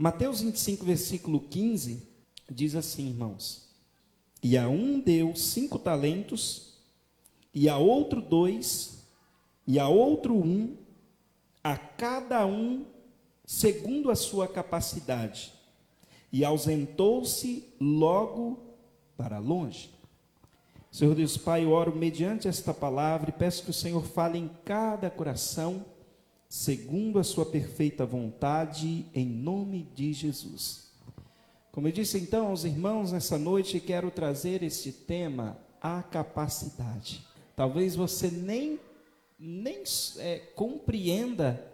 Mateus 25, versículo 15, diz assim, irmãos: e a um deu 5 talentos, e a outro 2, e a outro 1, a cada um segundo a sua capacidade, e ausentou-se logo para longe. Senhor Deus Pai, eu oro mediante esta palavra e peço que o Senhor fale em cada coração, segundo a sua perfeita vontade, em nome de Jesus. Como eu disse então aos irmãos nessa noite, quero trazer este tema, a capacidade. Talvez você nem compreenda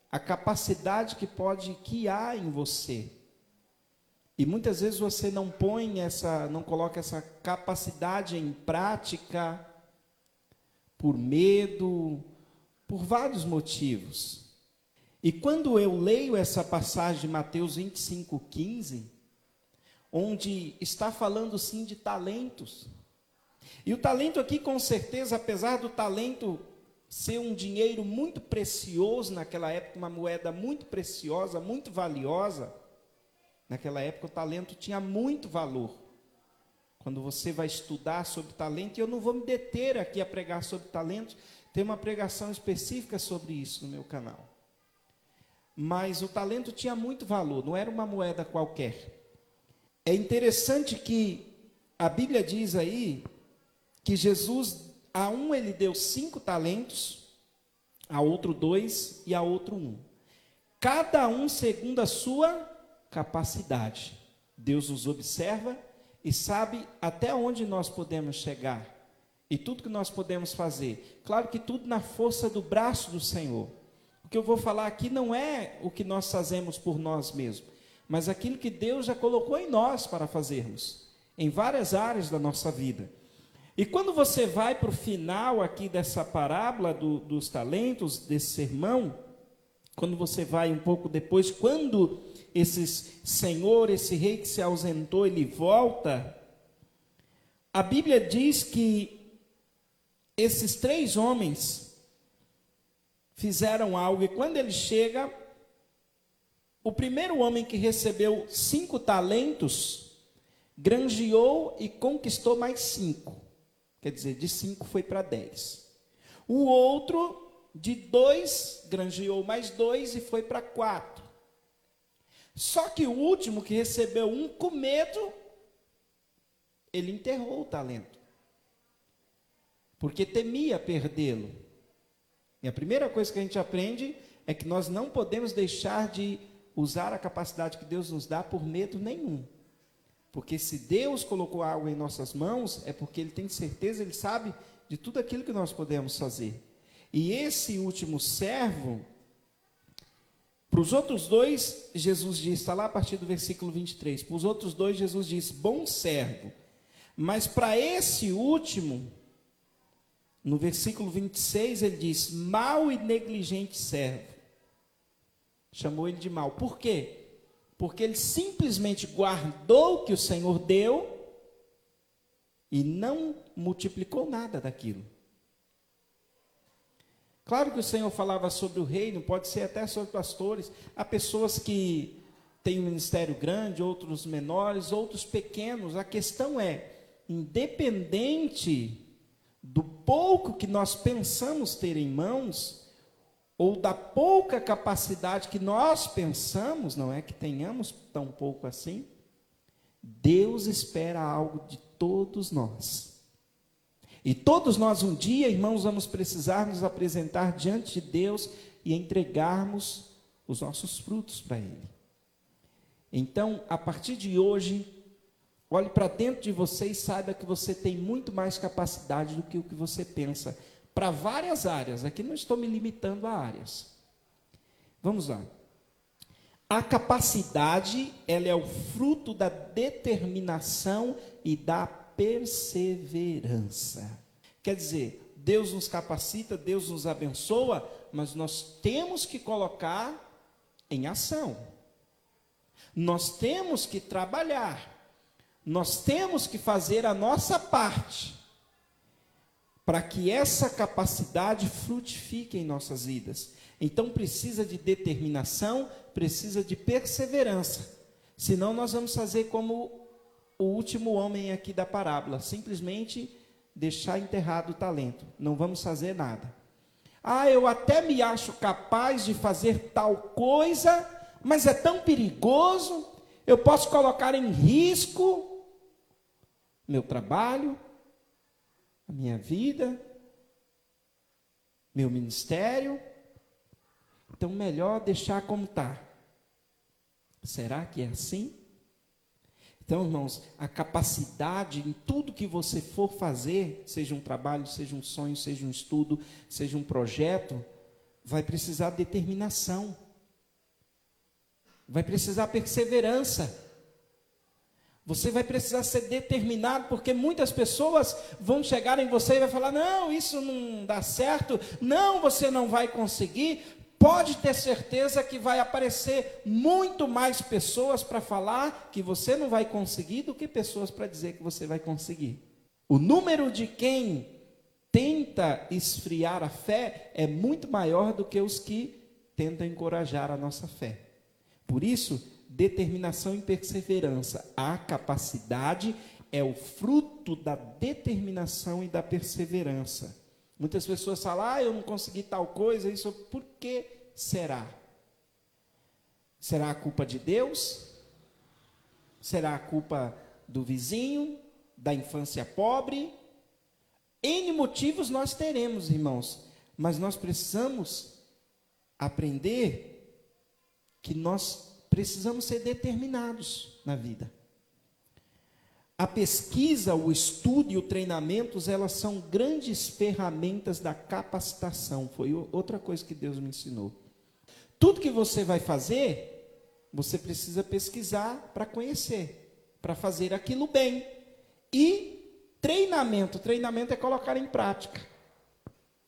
a capacidade que há em você. E muitas vezes você não coloca essa capacidade em prática por medo, por vários motivos. E quando eu leio essa passagem de Mateus 25, 15, onde está falando sim de talentos, e o talento aqui com certeza, apesar do talento ser um dinheiro muito precioso naquela época, uma moeda muito preciosa, muito valiosa, naquela época o talento tinha muito valor. Quando você vai estudar sobre talento, e eu não vou me deter aqui a pregar sobre talentos, tem uma pregação específica sobre isso no meu canal. Mas o talento tinha muito valor, não era uma moeda qualquer. É interessante que a Bíblia diz aí que Jesus, a um ele deu 5 talentos, a outro 2 e a outro 1. Cada um segundo a sua capacidade. Deus nos observa e sabe até onde nós podemos chegar e tudo que nós podemos fazer. Claro que tudo na força do braço do Senhor. O que eu vou falar aqui não é o que nós fazemos por nós mesmos, mas aquilo que Deus já colocou em nós para fazermos, em várias áreas da nossa vida. E quando você vai para o final aqui dessa parábola dos talentos, desse sermão, quando você vai um pouco depois, quando esse rei que se ausentou, ele volta, a Bíblia diz que esses 3 homens fizeram algo, e quando ele chega, o primeiro homem que recebeu 5 talentos, granjeou e conquistou mais 5, quer dizer, de 5 foi para 10. O outro, de 2, granjeou mais 2 e foi para 4. Só que o último, que recebeu 1, com medo, ele enterrou o talento, porque temia perdê-lo. E a primeira coisa que a gente aprende é que nós não podemos deixar de usar a capacidade que Deus nos dá por medo nenhum. Porque se Deus colocou algo em nossas mãos, é porque Ele tem certeza, Ele sabe de tudo aquilo que nós podemos fazer. E esse último servo, para os outros 2, Jesus diz, está lá a partir do versículo 23, para os outros 2 Jesus diz, bom servo. Mas para esse último, no versículo 26, ele diz, mau e negligente servo. Chamou ele de mau. Por quê? Porque ele simplesmente guardou o que o Senhor deu e não multiplicou nada daquilo. Claro que o Senhor falava sobre o reino, pode ser até sobre pastores. Há pessoas que têm um ministério grande, outros menores, outros pequenos. A questão é, independente do pouco que nós pensamos ter em mãos, ou da pouca capacidade que nós pensamos, não é que tenhamos tão pouco assim, Deus espera algo de todos nós. E todos nós um dia, irmãos, vamos precisar nos apresentar diante de Deus e entregarmos os nossos frutos para Ele. Então, a partir de hoje, olhe para dentro de você e saiba que você tem muito mais capacidade do que o que você pensa, para várias áreas. Aqui não estou me limitando a áreas. Vamos lá. A capacidade, ela é o fruto da determinação e da perseverança. Quer dizer, Deus nos capacita, Deus nos abençoa, mas nós temos que colocar em ação. Nós temos que trabalhar. Nós temos que fazer a nossa parte para que essa capacidade frutifique em nossas vidas. Então precisa de determinação, precisa de perseverança. Senão nós vamos fazer como o último homem aqui da parábola, simplesmente deixar enterrado o talento. Não vamos fazer nada. Eu até me acho capaz de fazer tal coisa, mas é tão perigoso, eu posso colocar em risco meu trabalho, a minha vida, meu ministério. Então, melhor deixar como está. Será que é assim? Então, irmãos, a capacidade em tudo que você for fazer, seja um trabalho, seja um sonho, seja um estudo, seja um projeto, vai precisar de determinação, vai precisar perseverança. Você vai precisar ser determinado, porque muitas pessoas vão chegar em você e vai falar: não, isso não dá certo, não, você não vai conseguir. Pode ter certeza que vai aparecer muito mais pessoas para falar que você não vai conseguir do que pessoas para dizer que você vai conseguir. O número de quem tenta esfriar a fé é muito maior do que os que tentam encorajar a nossa fé. Por isso, determinação e perseverança. A capacidade é o fruto da determinação e da perseverança. Muitas pessoas falam: eu não consegui tal coisa, isso, por que será? Será a culpa de Deus? Será a culpa do vizinho, da infância pobre? N motivos nós teremos, irmãos, mas nós precisamos aprender que nós precisamos ser determinados na vida. A pesquisa, o estudo e o treinamento, elas são grandes ferramentas da capacitação. Foi outra coisa que Deus me ensinou. Tudo que você vai fazer, você precisa pesquisar para conhecer, para fazer aquilo bem. E treinamento é colocar em prática.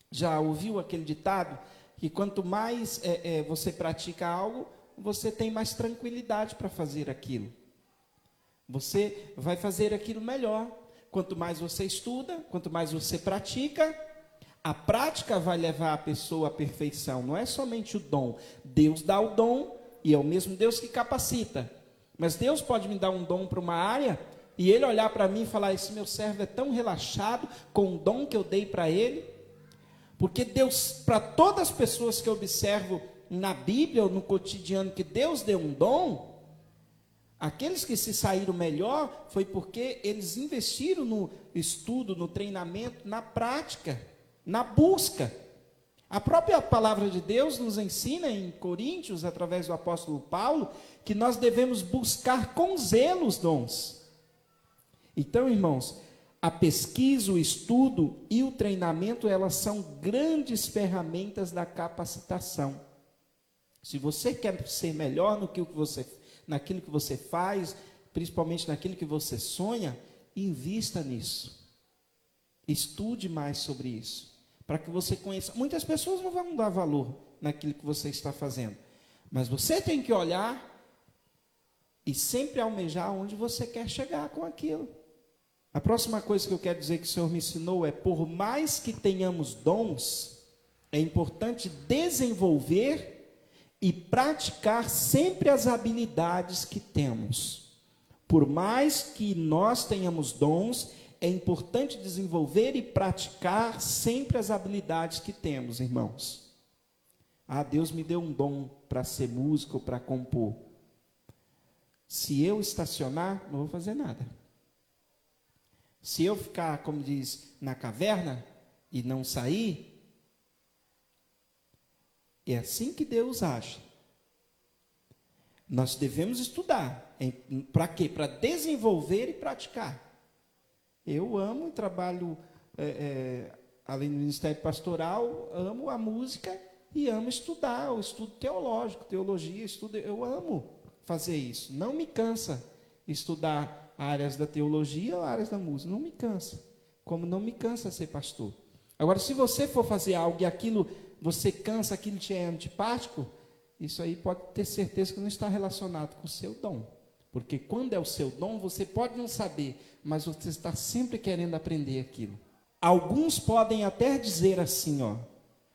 Já ouviu aquele ditado que quanto mais você pratica algo, você tem mais tranquilidade para fazer aquilo. Você vai fazer aquilo melhor. Quanto mais você estuda, quanto mais você pratica, a prática vai levar a pessoa à perfeição. Não é somente o dom. Deus dá o dom e é o mesmo Deus que capacita. Mas Deus pode me dar um dom para uma área e Ele olhar para mim e falar: esse meu servo é tão relaxado com o dom que eu dei para ele. Porque Deus, para todas as pessoas que eu observo na Bíblia ou no cotidiano, que Deus deu um dom, aqueles que se saíram melhor foi porque eles investiram no estudo, no treinamento, na prática, na busca. A própria palavra de Deus nos ensina em Coríntios, através do apóstolo Paulo, que nós devemos buscar com zelo os dons. Então, irmãos, a pesquisa, o estudo e o treinamento, elas são grandes ferramentas da capacitação. Se você quer ser melhor naquilo que você faz, principalmente naquilo que você sonha, invista nisso. Estude mais sobre isso, para que você conheça. Muitas pessoas não vão dar valor naquilo que você está fazendo, mas você tem que olhar e sempre almejar onde você quer chegar com aquilo. A próxima coisa que eu quero dizer que o Senhor me ensinou é: por mais que tenhamos dons, é importante desenvolver e praticar sempre as habilidades que temos. Por mais que nós tenhamos dons, é importante desenvolver e praticar sempre as habilidades que temos, irmãos. Deus me deu um dom para ser músico, para compor. Se eu estacionar, não vou fazer nada. Se eu ficar, como diz, na caverna e não sair, é assim que Deus age. Nós devemos estudar. Para quê? Para desenvolver e praticar. Eu amo e trabalho, além do ministério pastoral, amo a música e amo estudar, o estudo teológico, teologia, eu amo fazer isso. Não me cansa estudar áreas da teologia ou áreas da música. Não me cansa. Como não me cansa ser pastor. Agora, se você for fazer algo e aquilo você cansa, aquilo te é antipático, isso aí pode ter certeza que não está relacionado com o seu dom. Porque quando é o seu dom, você pode não saber, mas você está sempre querendo aprender aquilo. Alguns podem até dizer assim,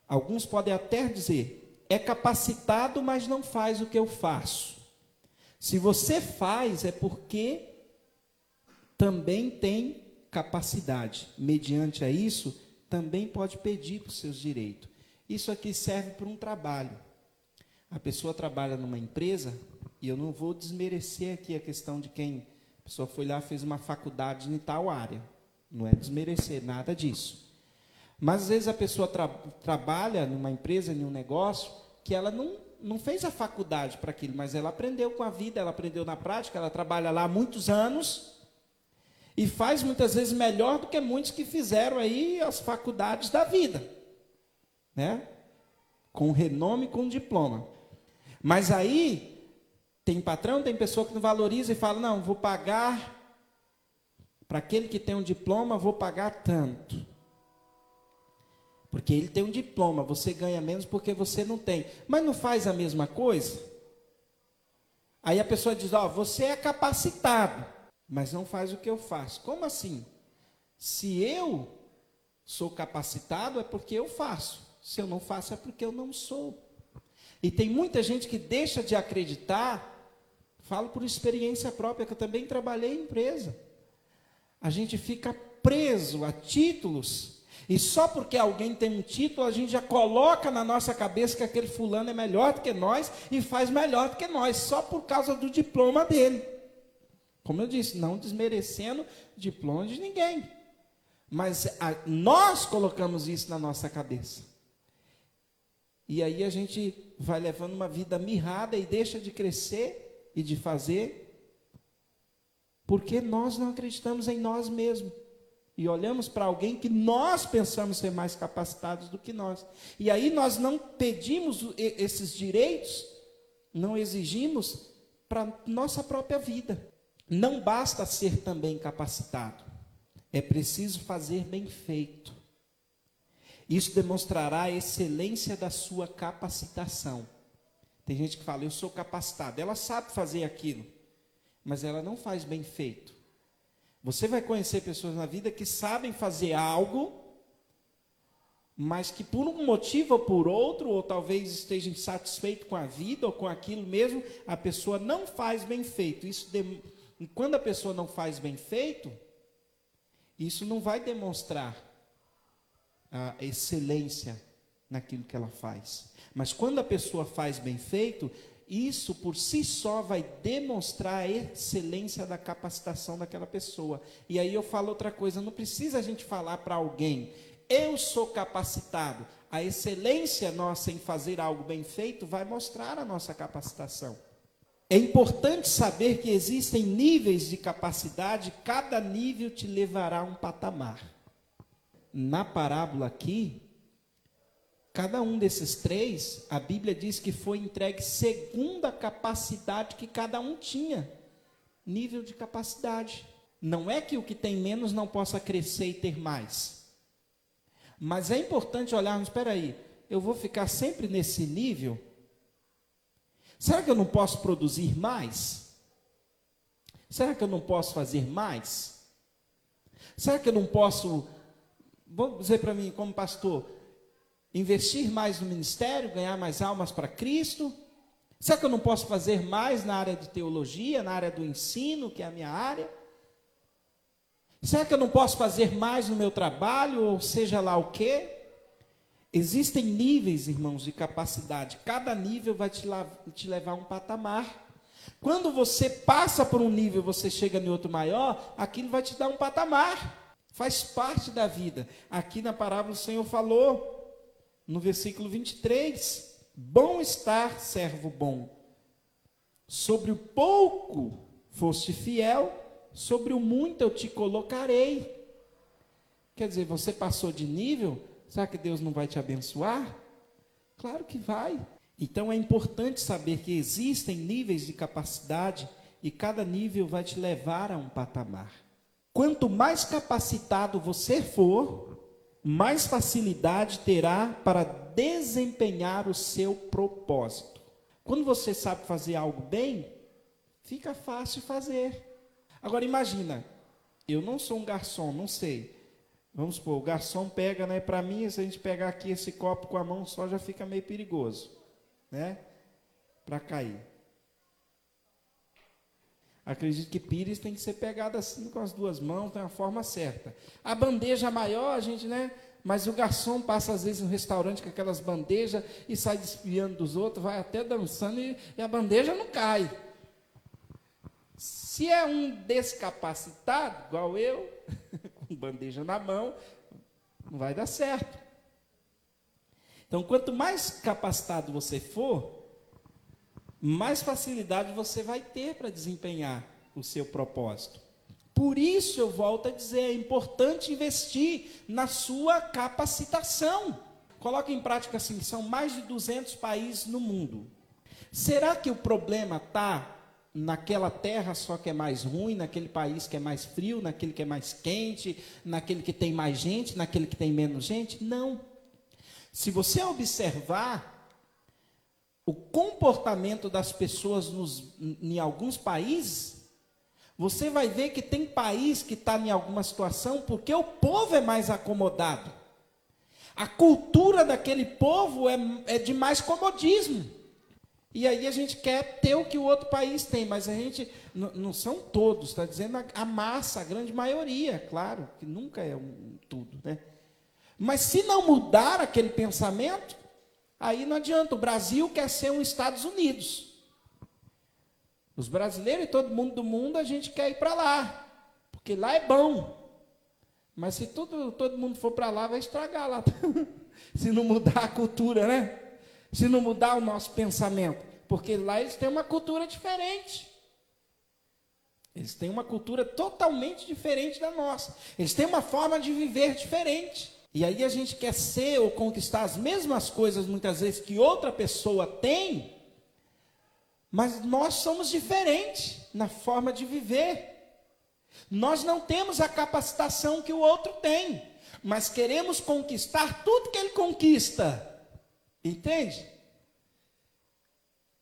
alguns podem até dizer: é capacitado, mas não faz o que eu faço. Se você faz, é porque também tem capacidade. Mediante a isso, também pode pedir por seus direitos. Isso aqui serve para um trabalho. A pessoa trabalha numa empresa, e eu não vou desmerecer aqui a questão de quem a pessoa foi lá, fez uma faculdade em tal área. Não é desmerecer, nada disso. Mas, às vezes, a pessoa trabalha numa empresa, em um negócio, que ela não fez a faculdade para aquilo, mas ela aprendeu com a vida, ela aprendeu na prática, ela trabalha lá há muitos anos e faz, muitas vezes, melhor do que muitos que fizeram aí as faculdades da vida, né? Com renome, com diploma. Mas aí, tem patrão, tem pessoa que não valoriza e fala, não, vou pagar, para aquele que tem um diploma, vou pagar tanto. Porque ele tem um diploma, você ganha menos porque você não tem. Mas não faz a mesma coisa? Aí a pessoa diz, você é capacitado, mas não faz o que eu faço. Como assim? Se eu sou capacitado, é porque eu faço. Se eu não faço, é porque eu não sou. E tem muita gente que deixa de acreditar, falo por experiência própria, que eu também trabalhei em empresa. A gente fica preso a títulos. E só porque alguém tem um título, a gente já coloca na nossa cabeça que aquele fulano é melhor do que nós e faz melhor do que nós, só por causa do diploma dele. Como eu disse, não desmerecendo diploma de ninguém. Mas nós colocamos isso na nossa cabeça. E aí a gente vai levando uma vida mirrada e deixa de crescer e de fazer, porque nós não acreditamos em nós mesmos. E olhamos para alguém que nós pensamos ser mais capacitados do que nós. E aí nós não pedimos esses direitos, não exigimos para nossa própria vida. Não basta ser também capacitado. É preciso fazer bem feito. Isso demonstrará a excelência da sua capacitação. Tem gente que fala, eu sou capacitado. Ela sabe fazer aquilo, mas ela não faz bem feito. Você vai conhecer pessoas na vida que sabem fazer algo, mas que por um motivo ou por outro, ou talvez esteja insatisfeito com a vida ou com aquilo mesmo, a pessoa não faz bem feito. E quando a pessoa não faz bem feito, isso não vai demonstrar a excelência naquilo que ela faz. Mas quando a pessoa faz bem feito, isso por si só vai demonstrar a excelência da capacitação daquela pessoa. E aí eu falo outra coisa, não precisa a gente falar para alguém, eu sou capacitado. A excelência nossa em fazer algo bem feito vai mostrar a nossa capacitação. É importante saber que existem níveis de capacidade, cada nível te levará a um patamar. Na parábola aqui, cada um desses três, a Bíblia diz que foi entregue segundo a capacidade que cada um tinha. Nível de capacidade. Não é que o que tem menos não possa crescer e ter mais. Mas é importante olharmos, espera aí, eu vou ficar sempre nesse nível? Será que eu não posso produzir mais? Será que eu não posso fazer mais? Será que eu não posso, vamos dizer para mim como pastor, investir mais no ministério, ganhar mais almas para Cristo? Será que eu não posso fazer mais na área de teologia, na área do ensino, que é a minha área? Será que eu não posso fazer mais no meu trabalho, ou seja lá o quê? Existem níveis, irmãos, de capacidade. Cada nível vai te levar a um patamar. Quando você passa por um nível, você chega em outro maior, aquilo vai te dar um patamar. Faz parte da vida. Aqui na parábola o Senhor falou, no versículo 23, bom estar, servo bom. Sobre o pouco foste fiel, sobre o muito eu te colocarei. Quer dizer, você passou de nível, será que Deus não vai te abençoar? Claro que vai. Então é importante saber que existem níveis de capacidade e cada nível vai te levar a um patamar. Quanto mais capacitado você for, mais facilidade terá para desempenhar o seu propósito. Quando você sabe fazer algo bem, fica fácil fazer. Agora imagina, eu não sou um garçom, não sei. Vamos supor, o garçom pega, né? Para mim, se a gente pegar aqui esse copo com a mão só, já fica meio perigoso. né? Para cair. Acredito que pires tem que ser pegado assim com as duas mãos, da forma certa. A bandeja maior, a gente, né? Mas o garçom passa às vezes no restaurante com aquelas bandejas e sai desviando dos outros, vai até dançando e a bandeja não cai. Se é um descapacitado, igual eu, com bandeja na mão, não vai dar certo. Então, quanto mais capacitado você for, mais facilidade você vai ter para desempenhar o seu propósito. Por isso, eu volto a dizer, é importante investir na sua capacitação. Coloque em prática assim, são mais de 200 países no mundo. Será que o problema está naquela terra só que é mais ruim, naquele país que é mais frio, naquele que é mais quente, naquele que tem mais gente, naquele que tem menos gente? Não. Se você observar o comportamento das pessoas em alguns países, você vai ver que tem país que está em alguma situação porque o povo é mais acomodado. A cultura daquele povo é de mais comodismo. E aí a gente quer ter o que o outro país tem, mas a gente, não são todos, está dizendo a massa, a grande maioria, claro, que nunca é tudo, né? Mas se não mudar aquele pensamento, aí não adianta. O Brasil quer ser um Estados Unidos. Os brasileiros e todo mundo do mundo, a gente quer ir para lá, porque lá é bom. Mas se todo mundo for para lá, vai estragar lá. Se não mudar a cultura, né? Se não mudar o nosso pensamento. Porque lá eles têm uma cultura diferente. Eles têm uma cultura totalmente diferente da nossa. Eles têm uma forma de viver diferente. E aí a gente quer ser ou conquistar as mesmas coisas, muitas vezes, que outra pessoa tem, mas nós somos diferentes na forma de viver. Nós não temos a capacitação que o outro tem, mas queremos conquistar tudo que ele conquista. Entende?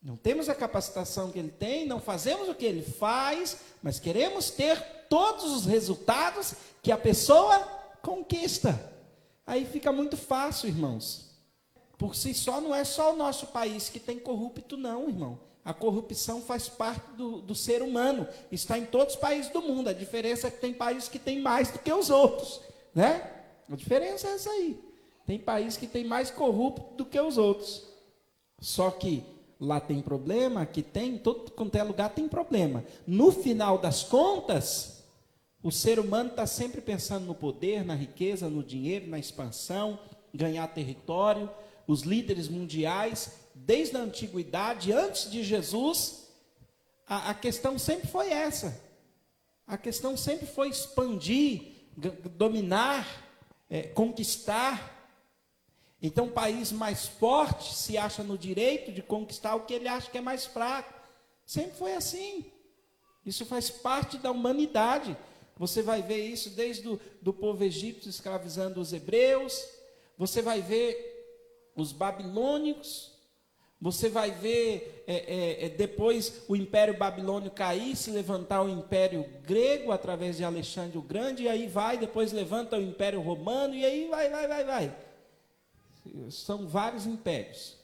Não temos a capacitação que ele tem, não fazemos o que ele faz, mas queremos ter todos os resultados que a pessoa conquista. Aí fica muito fácil, irmãos. Por si só, não é só o nosso país que tem corrupto, não, irmão. A corrupção faz parte do ser humano. Está em todos os países do mundo. A diferença é que tem países que tem mais do que os outros, né? A diferença é essa aí. Tem países que tem mais corrupto do que os outros. Só que lá tem problema, aqui tem, todo quanto é lugar tem problema. No final das contas, o ser humano está sempre pensando no poder, na riqueza, no dinheiro, na expansão, ganhar território. Os líderes mundiais, desde a antiguidade, antes de Jesus, a questão sempre foi essa. A questão sempre foi expandir, dominar, conquistar. Então, o país mais forte se acha no direito de conquistar o que ele acha que é mais fraco. Sempre foi assim. Isso faz parte da humanidade. Você vai ver isso desde do povo egípcio escravizando os hebreus. Você vai ver os babilônicos. Você vai ver depois o Império Babilônio cair, se levantar o Império Grego através de Alexandre o Grande. E aí depois levanta o Império Romano. E aí vai. São vários impérios,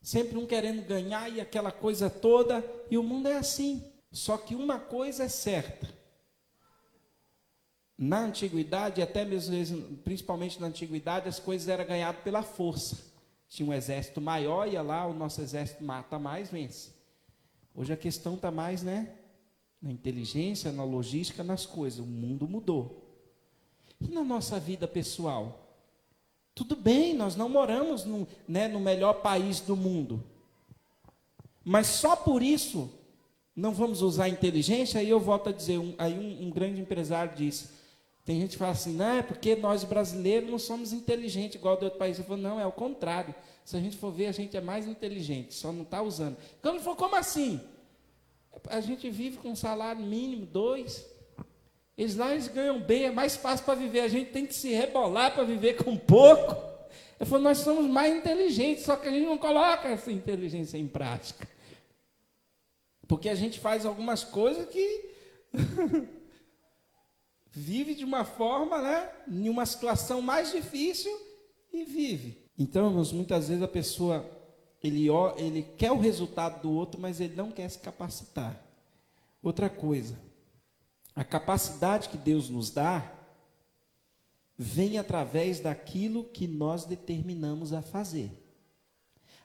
sempre um querendo ganhar e aquela coisa toda, e o mundo é assim. Só que uma coisa é certa, na antiguidade, até mesmo, principalmente na antiguidade, as coisas eram ganhadas pela força. Tinha um exército maior, ia lá, o nosso exército mata mais, vence. Hoje a questão está mais, né, na inteligência, na logística, nas coisas. O mundo mudou. E na nossa vida pessoal? Tudo bem, nós não moramos no melhor país do mundo. Mas só por isso não vamos usar a inteligência. Aí eu volto a dizer, um grande empresário disse, tem gente que fala assim, não, é porque nós brasileiros não somos inteligentes igual do outro país. Eu falo, não, é o contrário. Se a gente for ver, a gente é mais inteligente, só não está usando. Então ele falou, como assim? A gente vive com um salário mínimo, 2. Eles ganham bem, é mais fácil para viver. A gente tem que se rebolar para viver com pouco. Eu falo, nós somos mais inteligentes, só que a gente não coloca essa inteligência em prática. Porque a gente faz algumas coisas que vive de uma forma, né, em uma situação mais difícil e vive. Então, irmãos, muitas vezes a pessoa ele quer o resultado do outro, mas ele não quer se capacitar. Outra coisa, a capacidade que Deus nos dá vem através daquilo que nós determinamos a fazer.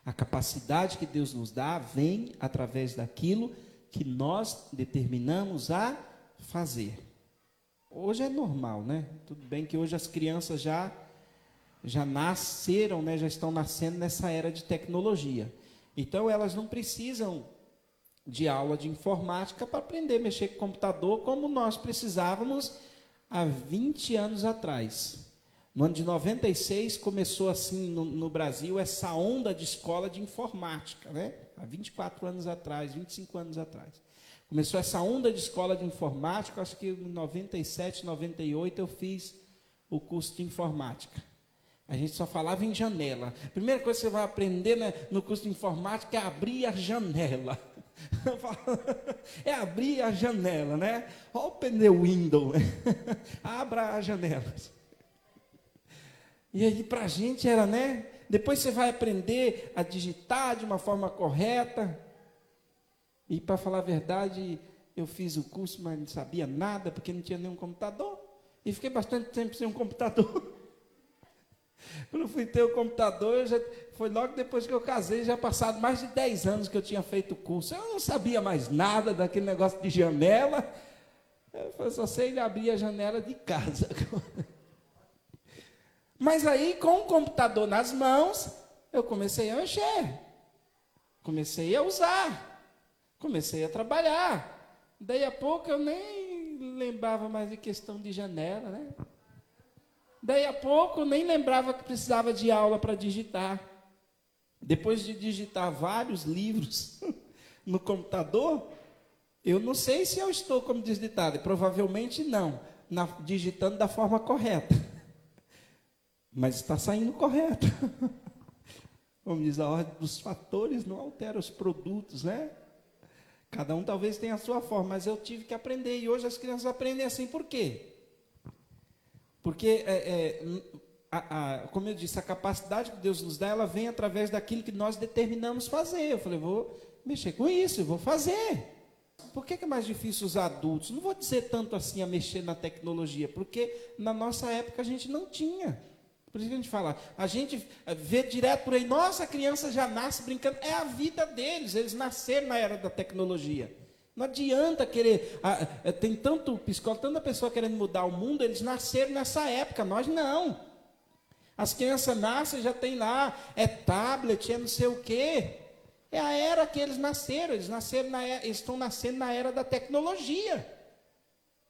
A capacidade que Deus nos dá vem através daquilo que nós determinamos a fazer. Hoje é normal, né? Tudo bem que hoje as crianças já nasceram, né? Já estão nascendo nessa era de tecnologia. Então elas não precisam de aula de informática para aprender a mexer com computador como nós precisávamos há 20 anos atrás. No ano de 96 começou assim no Brasil essa onda de escola de informática, né? Há 24 anos atrás, 25 anos atrás. Começou essa onda de escola de informática, acho que em 97, 98 eu fiz o curso de informática. A gente só falava em janela. A primeira coisa que você vai aprender, né, no curso de informática é abrir a janela. É abrir a janela, né? Open the window. Abra as janelas. E aí para a gente era, né? Depois você vai aprender a digitar de uma forma correta. E para falar a verdade, eu fiz o curso, mas não sabia nada, porque não tinha nenhum computador. E fiquei bastante tempo sem um computador. Quando eu fui ter o computador, foi logo depois que eu casei, já passado mais de 10 anos que eu tinha feito o curso. Eu não sabia mais nada daquele negócio de janela. Eu só sei abrir a janela de casa. Mas aí, com o computador nas mãos, eu comecei a mexer. Comecei a usar. Comecei a trabalhar. Daí a pouco eu nem lembrava mais de questão de janela, né? Daí a pouco eu nem lembrava que precisava de aula para digitar. Depois de digitar vários livros no computador, eu não sei se eu estou como digitado, provavelmente não, digitando da forma correta. Mas está saindo correto. Como diz a ordem dos fatores, não altera os produtos, né? Cada um talvez tenha a sua forma, mas eu tive que aprender. E hoje as crianças aprendem assim, por quê? Porque, como eu disse, a capacidade que Deus nos dá, ela vem através daquilo que nós determinamos fazer. Eu falei, vou mexer com isso, eu vou fazer. Por que é mais difícil os adultos? Não vou dizer tanto assim a mexer na tecnologia, porque na nossa época a gente não tinha. Por isso que a gente fala, a gente vê direto por aí, nossa, a criança já nasce brincando, é a vida deles, eles nasceram na era da tecnologia. Não adianta querer, tem tanto psicólogo, tanta pessoa querendo mudar o mundo, eles nasceram nessa época, nós não. As crianças nascem, já tem lá, é tablet, é não sei o quê. É a era que eles nasceram, eles estão nascendo na era da tecnologia.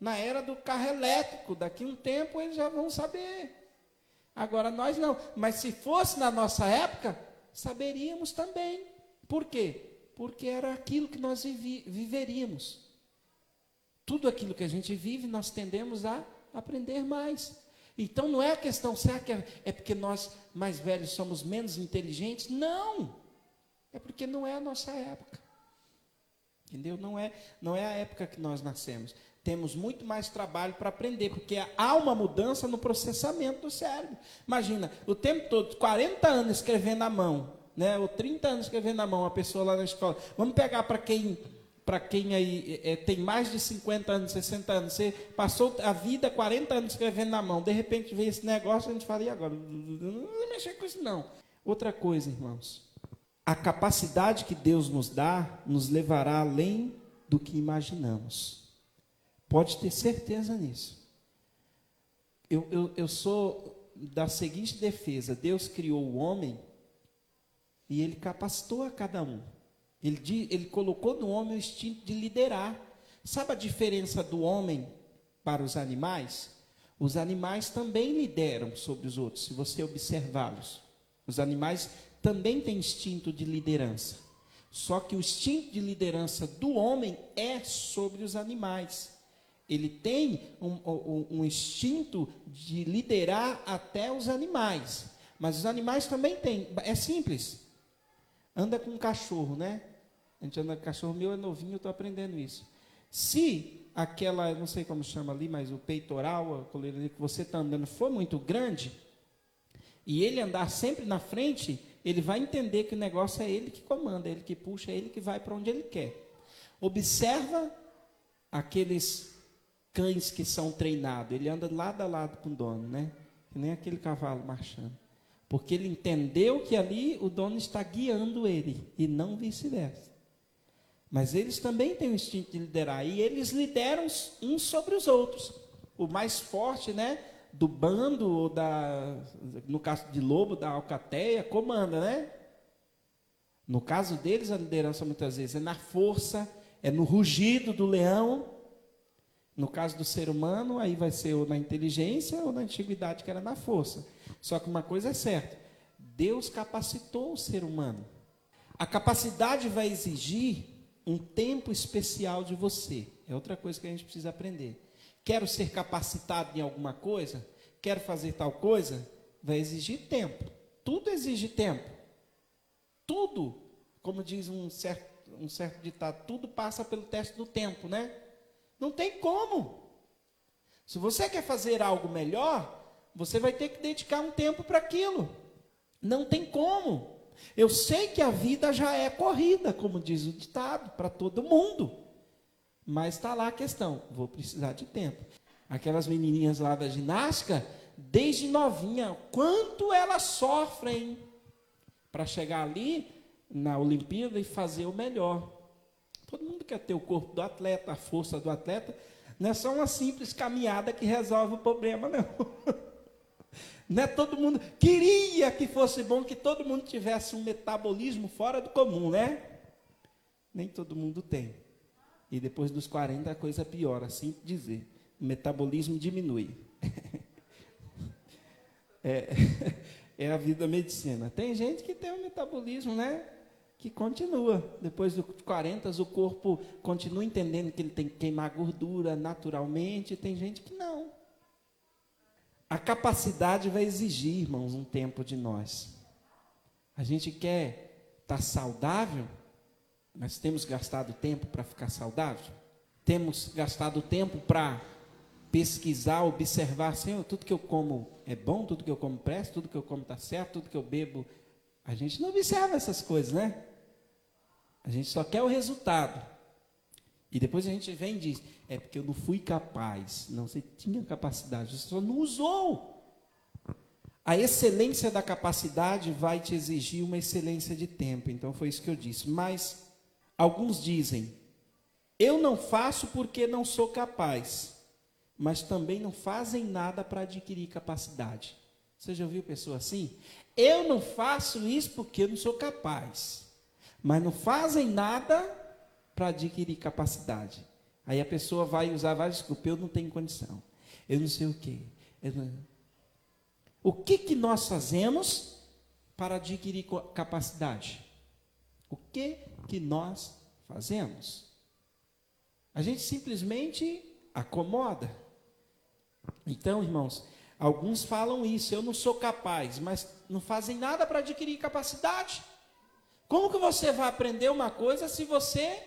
Na era do carro elétrico, daqui a um tempo eles já vão saber. Agora nós não, mas se fosse na nossa época, saberíamos também. Por quê? Porque era aquilo que nós viveríamos. Tudo aquilo que a gente vive, nós tendemos a aprender mais. Então não é a questão, será que é porque nós mais velhos somos menos inteligentes? Não! É porque não é a nossa época. Entendeu? Não é a época que nós nascemos. Temos muito mais trabalho para aprender, porque há uma mudança no processamento do cérebro. Imagina, o tempo todo, 40 anos escrevendo à mão, né, ou 30 anos escrevendo à mão, a pessoa lá na escola. Vamos pegar para quem aí tem mais de 50 anos, 60 anos, você passou a vida 40 anos escrevendo na mão, de repente vê esse negócio, a gente fala, e agora? Não vou mexer com isso não. Outra coisa, irmãos, a capacidade que Deus nos dá, nos levará além do que imaginamos. Pode ter certeza nisso. Eu sou da seguinte defesa, Deus criou o homem, e Ele capacitou a cada um. Ele colocou no homem o instinto de liderar. Sabe a diferença do homem para os animais? Os animais também lideram sobre os outros, se você observá-los. Os animais também têm instinto de liderança. Só que o instinto de liderança do homem é sobre os animais. Ele tem um instinto de liderar até os animais. Mas os animais também têm. É simples. Anda com um cachorro, né? A gente anda com cachorro, meu é novinho, eu estou aprendendo isso. Se aquela, não sei como chama ali, mas o peitoral, a coleira ali que você está andando for muito grande, e ele andar sempre na frente, ele vai entender que o negócio é ele que comanda, é ele que puxa, é ele que vai para onde ele quer. Observa aqueles cães que são treinados, ele anda lado a lado com o dono, né? Que nem aquele cavalo marchando. Porque ele entendeu que ali o dono está guiando ele, e não vice-versa. Mas eles também têm o instinto de liderar, e eles lideram uns sobre os outros. O mais forte, né, do bando, ou no caso de lobo, da alcateia, comanda, né? No caso deles, a liderança muitas vezes é na força, é no rugido do leão. No caso do ser humano, aí vai ser ou na inteligência ou na antiguidade, que era na força. Só que uma coisa é certa, Deus capacitou o ser humano. A capacidade vai exigir um tempo especial de você. É outra coisa que a gente precisa aprender. Quero ser capacitado em alguma coisa? Quero fazer tal coisa? Vai exigir tempo. Tudo exige tempo. Tudo, como diz um certo ditado, tudo passa pelo teste do tempo, né? Não tem como. Se você quer fazer algo melhor, você vai ter que dedicar um tempo para aquilo. Não tem como. Eu sei que a vida já é corrida, como diz o ditado, para todo mundo. Mas está lá a questão, vou precisar de tempo. Aquelas menininhas lá da ginástica, desde novinha, quanto elas sofrem para chegar ali na Olimpíada e fazer o melhor. Todo mundo quer ter o corpo do atleta, a força do atleta. Não é só uma simples caminhada que resolve o problema, não. Não é todo mundo. Queria que fosse bom que todo mundo tivesse um metabolismo fora do comum, né? Nem todo mundo tem. E depois dos 40 a coisa piora, assim dizer. O metabolismo diminui. É a vida da medicina. Tem gente que tem um metabolismo, né? Que continua. Depois dos 40, o corpo continua entendendo que ele tem que queimar gordura naturalmente. Tem gente que não. A capacidade vai exigir, irmãos, um tempo de nós. A gente quer estar saudável, nós temos gastado tempo para ficar saudável? Temos gastado tempo para pesquisar, observar, Senhor, tudo que eu como é bom, tudo que eu como presta, tudo que eu como está certo, tudo que eu bebo. A gente não observa essas coisas, né? A gente só quer o resultado. E depois a gente vem e diz, é porque eu não fui capaz. Não, você tinha capacidade, você só não usou. A excelência da capacidade vai te exigir uma excelência de tempo. Então foi isso que eu disse. Mas alguns dizem, eu não faço porque não sou capaz. Mas também não fazem nada para adquirir capacidade. Você já ouviu pessoa assim? Eu não faço isso porque eu não sou capaz. Mas não fazem nada para adquirir capacidade. Aí a pessoa vai usar várias desculpas. Eu não tenho condição. Eu não sei o quê. O que nós fazemos para adquirir capacidade? O que nós fazemos? A gente simplesmente acomoda. Então, irmãos, alguns falam isso. Eu não sou capaz, mas não fazem nada para adquirir capacidade. Como que você vai aprender uma coisa se você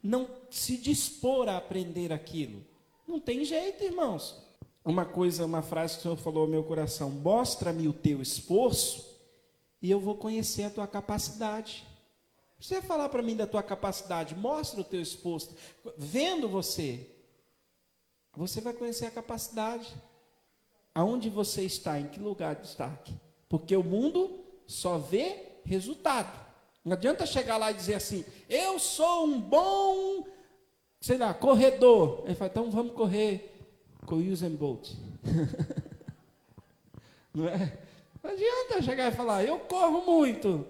não se dispor a aprender aquilo? Não tem jeito, irmãos. Uma frase que o Senhor falou ao meu coração: mostra-me o teu esforço e eu vou conhecer a tua capacidade. Você falar para mim da tua capacidade, mostra o teu esforço. Vendo você vai conhecer a capacidade. Aonde você está, em que lugar de destaque? Porque o mundo só vê resultado. Não adianta chegar lá e dizer assim, eu sou um bom, corredor. Ele fala, então vamos correr com o Usain Bolt. Não é? Não adianta chegar e falar, eu corro muito.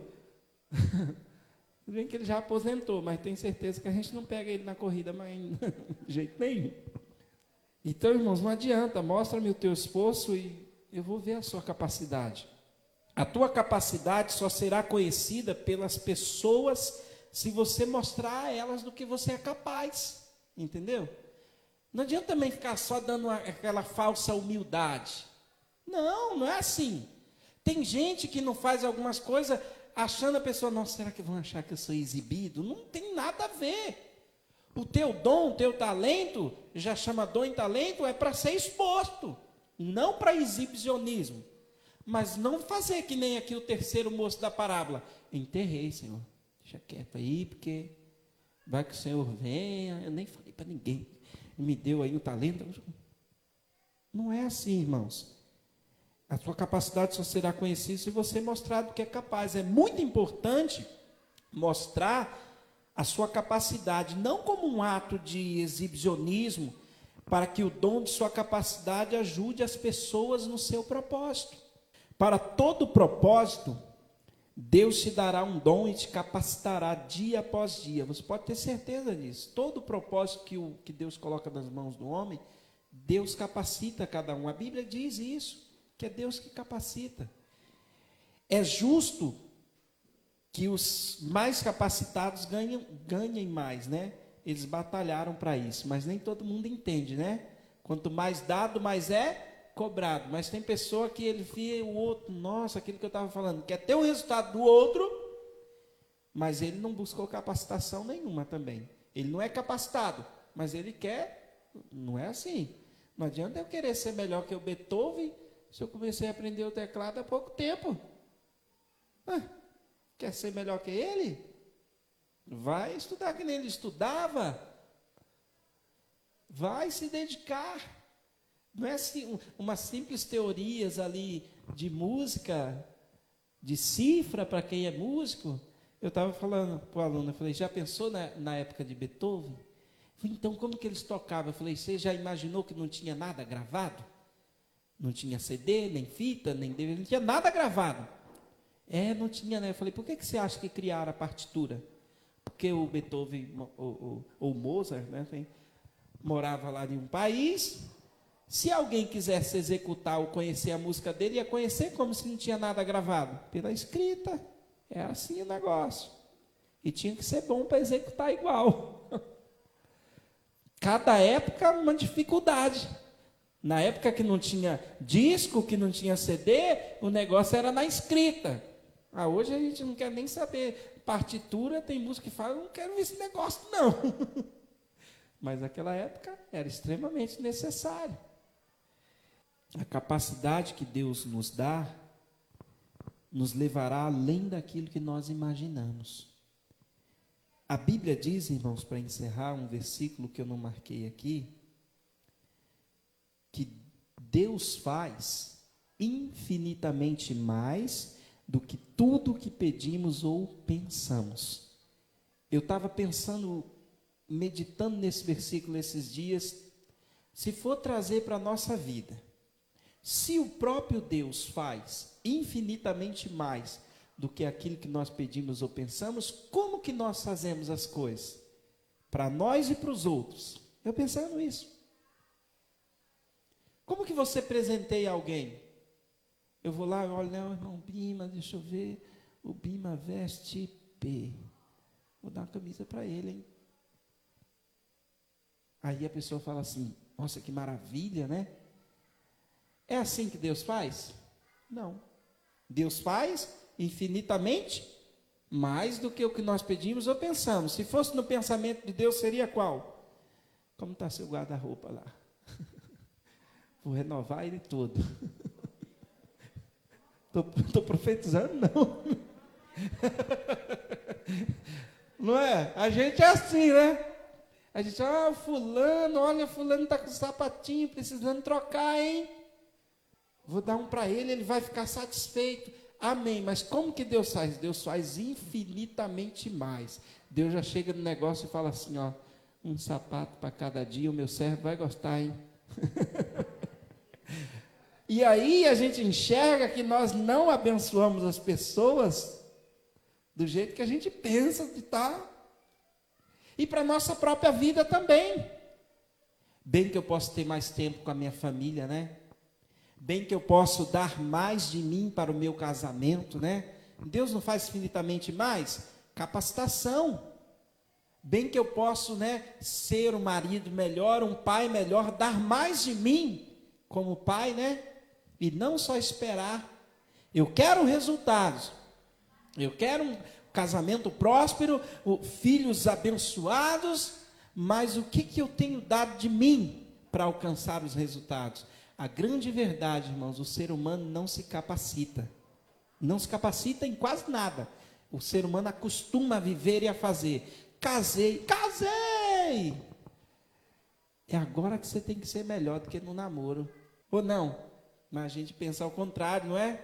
Tudo bem que ele já aposentou, mas tenho certeza que a gente não pega ele na corrida, mas de jeito nenhum. Então, irmãos, não adianta, mostra-me o teu esforço e eu vou ver a sua capacidade. A tua capacidade só será conhecida pelas pessoas se você mostrar a elas do que você é capaz, entendeu? Não adianta também ficar só dando aquela falsa humildade. Não é assim. Tem gente que não faz algumas coisas achando a pessoa, nossa, será que vão achar que eu sou exibido? Não tem nada a ver. O teu dom, o teu talento, já chama dom e talento, é para ser exposto, não para exibicionismo. Mas não fazer que nem aqui o terceiro moço da parábola. Enterrei, Senhor. Deixa quieto aí, porque vai que o Senhor venha. Eu nem falei para ninguém. Me deu aí um talento. Não é assim, irmãos. A sua capacidade só será conhecida se você mostrar do que é capaz. É muito importante mostrar a sua capacidade, não como um ato de exibicionismo, para que o dom de sua capacidade ajude as pessoas no seu propósito. Para todo propósito, Deus te dará um dom e te capacitará dia após dia. Você pode ter certeza disso. Todo propósito que Deus coloca nas mãos do homem, Deus capacita cada um. A Bíblia diz isso, que é Deus que capacita. É justo que os mais capacitados ganhem mais, né? Eles batalharam para isso, mas nem todo mundo entende, né? Quanto mais dado, mais é cobrado. Mas tem pessoa que ele vê o outro, nossa, aquilo que eu estava falando, quer ter o resultado do outro, mas ele não buscou capacitação nenhuma também. Ele não é capacitado, mas ele quer, não é assim. Não adianta eu querer ser melhor que o Beethoven, se eu comecei a aprender o teclado há pouco tempo. Quer ser melhor que ele? Vai estudar que nem ele estudava. Vai se dedicar. Não é assim, umas simples teorias ali de música, de cifra para quem é músico. Eu estava falando para o aluno, eu falei, já pensou na época de Beethoven? Eu falei, então como que eles tocavam? Eu falei, você já imaginou que não tinha nada gravado? Não tinha CD, nem fita, nem DVD, não tinha nada gravado. Não tinha, né? Eu falei, por que você acha que criaram a partitura? Porque o Beethoven, ou Mozart, né, morava lá em um país. Se alguém quisesse executar ou conhecer a música dele, ia conhecer como se não tinha nada gravado. Pela escrita. É assim o negócio. E tinha que ser bom para executar igual. Cada época, uma dificuldade. Na época que não tinha disco, que não tinha CD, o negócio era na escrita. Hoje a gente não quer nem saber. Partitura, tem música que fala, não quero ver esse negócio, não. Mas naquela época era extremamente necessário. A capacidade que Deus nos dá nos levará além daquilo que nós imaginamos. A Bíblia diz, irmãos, para encerrar, um versículo que eu não marquei aqui, que Deus faz infinitamente mais do que tudo que pedimos ou pensamos. Eu estava pensando, meditando nesse versículo esses dias, se for trazer para a nossa vida, se o próprio Deus faz infinitamente mais do que aquilo que nós pedimos ou pensamos, como que nós fazemos as coisas? Para nós e para os outros. Eu pensando nisso. Como que você presenteia alguém? Eu vou lá e olho, não, irmão Bima, deixa eu ver, o Bima veste P. Vou dar uma camisa para ele, hein? Aí a pessoa fala assim, nossa, que maravilha, né? É assim que Deus faz? Não. Deus faz infinitamente mais do que o que nós pedimos ou pensamos. Se fosse no pensamento de Deus, seria qual? Como está seu guarda-roupa lá? Vou renovar ele todo. Estou profetizando, não. Não é? A gente é assim, né? A gente, fulano, olha, fulano está com sapatinho, precisando trocar, hein? Vou dar um para ele, ele vai ficar satisfeito. Amém. Mas como que Deus faz? Deus faz infinitamente mais. Deus já chega no negócio e fala assim, um sapato para cada dia, o meu servo vai gostar, hein? E aí a gente enxerga que nós não abençoamos as pessoas do jeito que a gente pensa de estar. E para a nossa própria vida também. Bem que eu posso ter mais tempo com a minha família, né? Bem que eu posso dar mais de mim para o meu casamento, né? Deus não faz infinitamente mais? Capacitação. Bem que eu posso, né, ser um marido melhor, um pai melhor, dar mais de mim como pai, né? E não só esperar. Eu quero resultados. Eu quero um casamento próspero, filhos abençoados, mas o que eu tenho dado de mim para alcançar os resultados? A grande verdade, irmãos, o ser humano não se capacita. Não se capacita em quase nada. O ser humano acostuma a viver e a fazer. Casei! É agora que você tem que ser melhor do que no namoro. Ou não? Mas a gente pensa ao contrário, não é?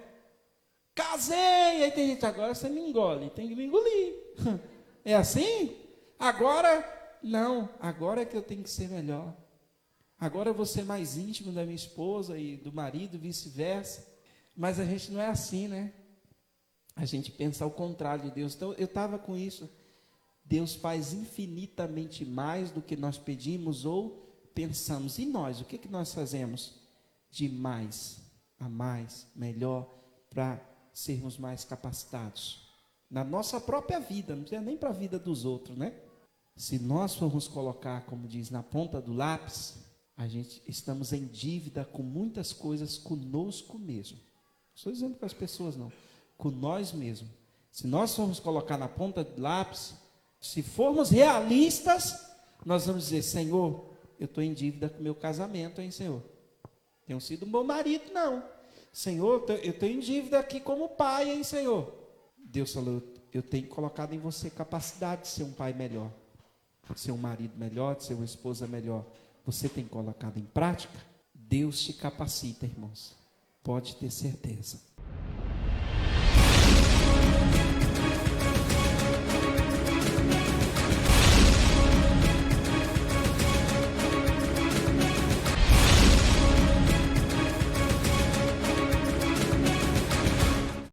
Casei! Aí tem gente, agora você me engole. Tem que me engolir. É assim? Agora, não. Agora é que eu tenho que ser melhor. Agora eu vou ser mais íntimo da minha esposa e do marido, vice-versa. Mas a gente não é assim, né? A gente pensa ao contrário de Deus. Então, eu estava com isso. Deus faz infinitamente mais do que nós pedimos ou pensamos. E nós, o que nós fazemos? De mais a mais, melhor, para sermos mais capacitados. Na nossa própria vida, não precisa nem para a vida dos outros, né? Se nós formos colocar, como diz, na ponta do lápis, a gente estamos em dívida com muitas coisas conosco mesmo. Não estou dizendo com as pessoas, não. Com nós mesmos. Se nós formos colocar na ponta do lápis, se formos realistas, nós vamos dizer, Senhor, eu estou em dívida com o meu casamento, hein, Senhor? Tenho sido um bom marido, não. Senhor, eu estou em dívida aqui como pai, hein, Senhor? Deus falou, eu tenho colocado em você capacidade de ser um pai melhor, de ser um marido melhor, de ser uma esposa melhor. Você tem colocado em prática? Deus te capacita, irmãos. Pode ter certeza.